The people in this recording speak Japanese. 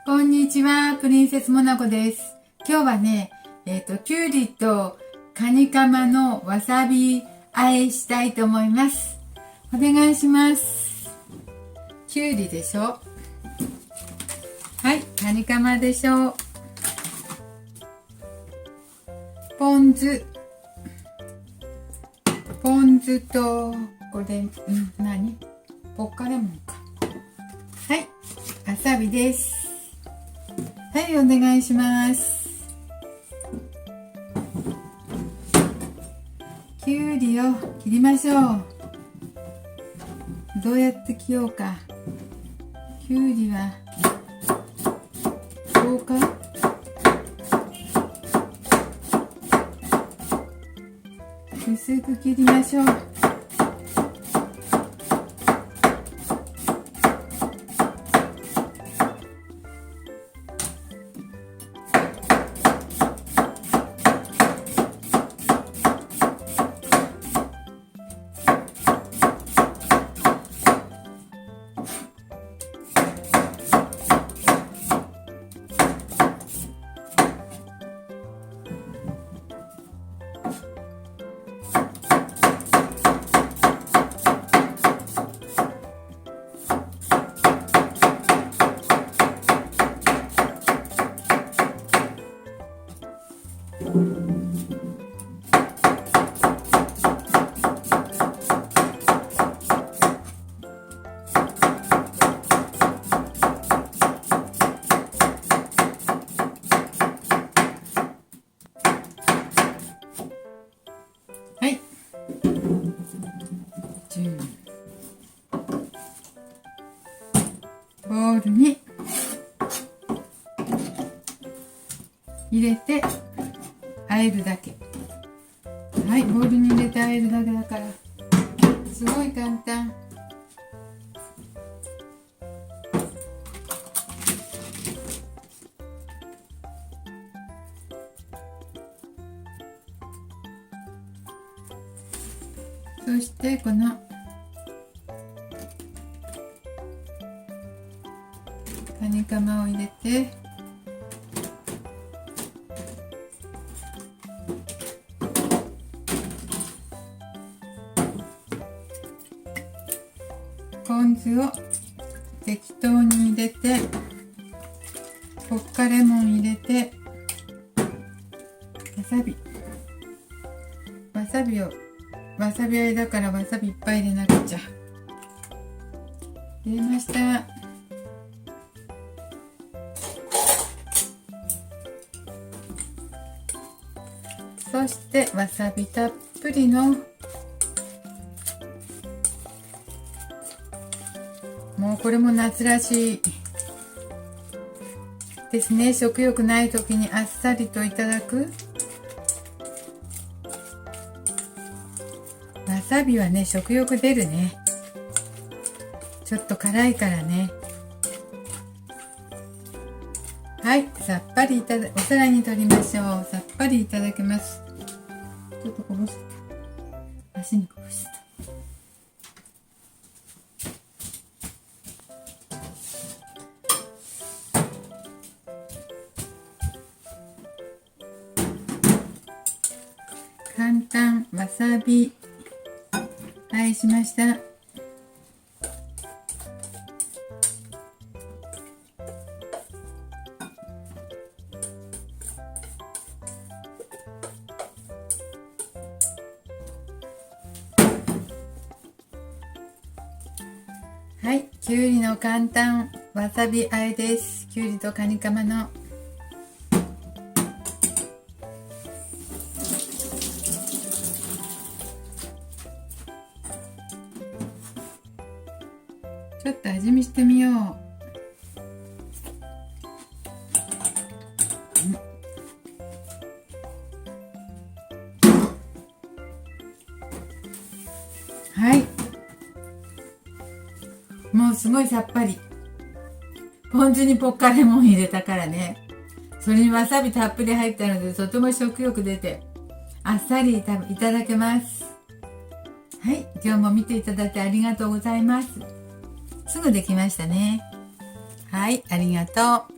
こんにちは、プリンセスモナコです。今日はね、きゅうりとカニカマのわさび和えしたいと思います。お願いします。きゅうりでしょ。はい、カニカマでしょ。ポン酢と、これ、何？ポッカレモンか。はい、わさびです。はい、お願いします。きゅうりを切りましょう。どうやって切ようか。きゅうりはこうか。薄く切りましょう。はい、ボウルに入れて和えるだけ。はい、ボウルに入れて和えるだけだからすごい簡単。そしてこのカニカマを入れてポン酢を適当に入れてポッカレモン入れてわさびあえだからわさびいっぱい入れなくちゃ。入れました。そしてわさびたっぷりのもうこれも夏らしいですね。食欲ない時にあっさりといただく。わさびはね、食欲出るね。ちょっと辛いからね。はい、さっぱりお皿に取りましょう。さっぱりいただけます。ちょっとこぼした。足にこぼした。簡単わさび和えしました。はい、きゅうりの簡単わさび和えです。きゅうりとカニカマの。ちょっと味見してみよう。はい、もうすごいさっぱり。ポン酢にポッカレモン入れたからね。それにわさびたっぷり入ったのでとても食欲出てあっさりいただけます。はい、今日も見ていただいてありがとうございます。すぐできましたね。はい、ありがとう。